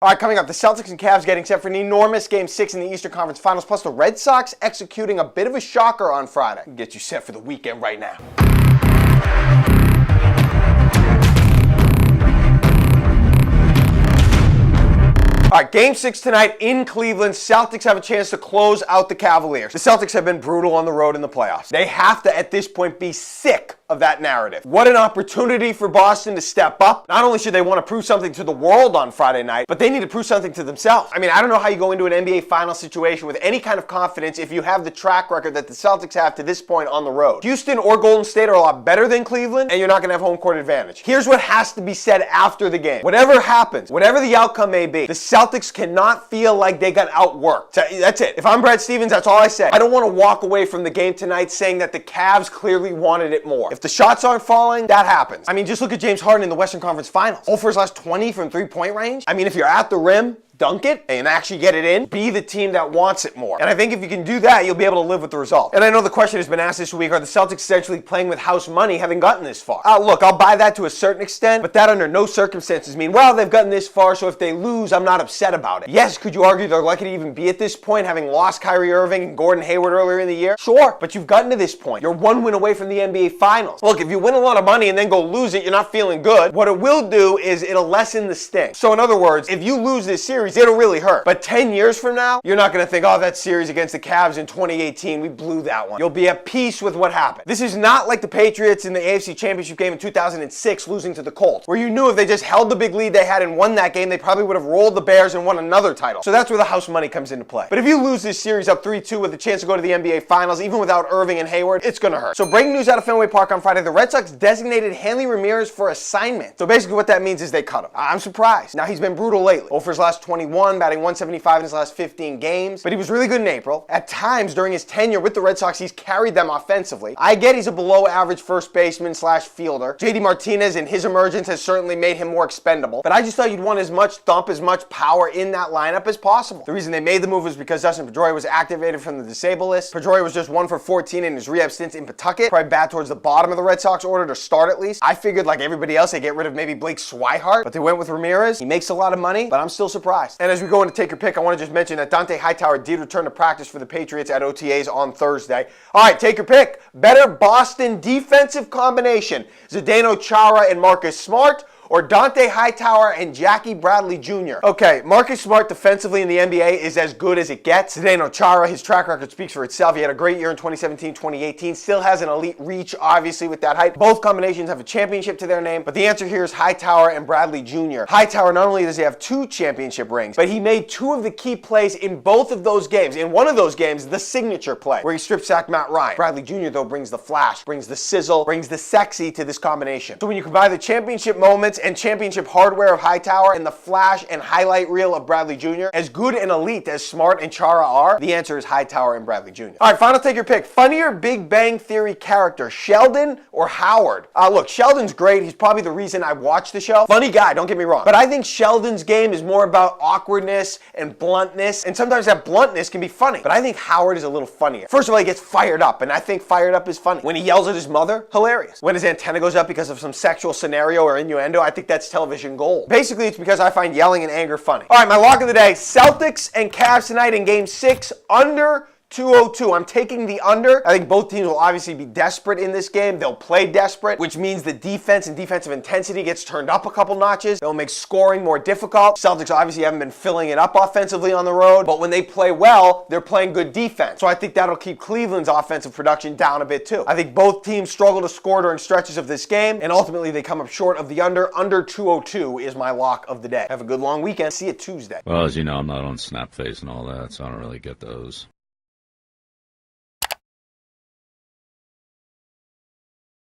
All right, coming up, the Celtics and Cavs getting set for an enormous Game 6 in the Eastern Conference Finals, plus the Red Sox executing a bit of a shocker on Friday. Get you set for the weekend right now. All right, Game 6 tonight in Cleveland. Celtics have a chance to close out the Cavaliers. The Celtics have been brutal on the road in the playoffs. They have to, at this point, be sick of that narrative. What an opportunity for Boston to step up. Not only should they want to prove something to the world on Friday night, but they need to prove something to themselves. I mean, I don't know how you go into an NBA Finals situation with any kind of confidence if you have the track record that the Celtics have to this point on the road. Houston or Golden State are a lot better than Cleveland, and you're not going to have home court advantage. Here's what has to be said after the game. Whatever happens, whatever the outcome may be, the Celtics cannot feel like they got outworked. That's it. If I'm Brad Stevens, that's all I say. I don't want to walk away from the game tonight saying that the Cavs clearly wanted it more. If the shots aren't falling, that happens. I mean, just look at James Harden in the Western Conference Finals. 0 for his last 20 from three-point range. I mean, if you're at the rim, dunk it and actually get it in, be the team that wants it more. And I think if you can do that, you'll be able to live with the result. And I know the question has been asked this week, are the Celtics essentially playing with house money having gotten this far? Look, I'll buy that to a certain extent, but that under no circumstances mean, well, they've gotten this far, so if they lose, I'm not upset about it. Yes, could you argue they're lucky to even be at this point, having lost Kyrie Irving and Gordon Hayward earlier in the year? Sure, but you've gotten to this point. You're one win away from the NBA Finals. Look, if you win a lot of money and then go lose it, you're not feeling good. What it will do is it'll lessen the sting. So in other words, if you lose this series, it'll really hurt. But 10 years from now, you're not going to think, oh, that series against the Cavs in 2018, we blew that one. You'll be at peace with what happened. This is not like the Patriots in the AFC Championship game in 2006 losing to the Colts, where you knew if they just held the big lead they had and won that game, they probably would have rolled the Bears and won another title. So that's where the house money comes into play. But if you lose this series up 3-2 with a chance to go to the NBA Finals, even without Irving and Hayward, it's going to hurt. So breaking news out of Fenway Park on Friday, the Red Sox designated Hanley Ramirez for assignment. So basically what that means is they cut him. I'm surprised. Now, he's been brutal lately. 0 for his last 21, batting 175 in his last 15 games, but he was really good in April. At times during his tenure with the Red Sox, he's carried them offensively. I get he's a below average first baseman slash fielder. JD Martinez in his emergence has certainly made him more expendable, but I just thought you'd want as much thump, as much power in that lineup as possible. The reason they made the move was because Dustin Pedroia was activated from the disabled list. Pedroia was just 1 for 14 in his rehab stint in Pawtucket, probably bad towards the bottom of the Red Sox order to start at least. I figured like everybody else, they get rid of maybe Blake Swihart, but they went with Ramirez. He makes a lot of money, but I'm still surprised. And as we go into take your pick, I want to just mention that Hightower did return to practice for the Patriots at OTAs on Thursday. All right, take your pick. Better Boston defensive combination, Zdeno Chara and Marcus Smart, or Hightower and Jackie Bradley Jr. Okay, Marcus Smart defensively in the NBA is as good as it gets. Zdeno Chara, his track record speaks for itself. He had a great year in 2017, 2018. Still has an elite reach, obviously, with that height. Both combinations have a championship to their name, but the answer here is Hightower and Bradley Jr. Hightower, not only does he have 2 championship rings, but he made 2 of the key plays in both of those games. In one of those games, the signature play, where he strip sacked Matt Ryan. Bradley Jr., though, brings the flash, brings the sizzle, brings the sexy to this combination. So when you combine the championship moments and championship hardware of Hightower and the flash and highlight reel of Bradley Jr., as good and elite as Smart and Chara are, the answer is Hightower and Bradley Jr. All right, final take your pick. Funnier Big Bang Theory character, Sheldon or Howard? Look, Sheldon's great. He's probably the reason I watched the show. Funny guy, don't get me wrong. But I think Sheldon's game is more about awkwardness and bluntness, and sometimes that bluntness can be funny. But I think Howard is a little funnier. First of all, he gets fired up, and I think fired up is funny. When he yells at his mother, hilarious. When his antenna goes up because of some sexual scenario or innuendo, I think that's television gold. Basically, it's because I find yelling and anger funny. All right, my lock of the day, Celtics and Cavs tonight in Game 6, under 202. I'm taking the under. I think both teams will obviously be desperate in this game. They'll play desperate, which means the defense and defensive intensity gets turned up a couple notches. They'll make scoring more difficult. Celtics obviously haven't been filling it up offensively on the road, but when they play well, they're playing good defense. So I think that'll keep Cleveland's offensive production down a bit too. I think both teams struggle to score during stretches of this game, and ultimately they come up short of the under. Under 202 is my lock of the day. Have a good long weekend. See you Tuesday. Well, as you know, I'm not on Snapface and all that, so I don't really get those.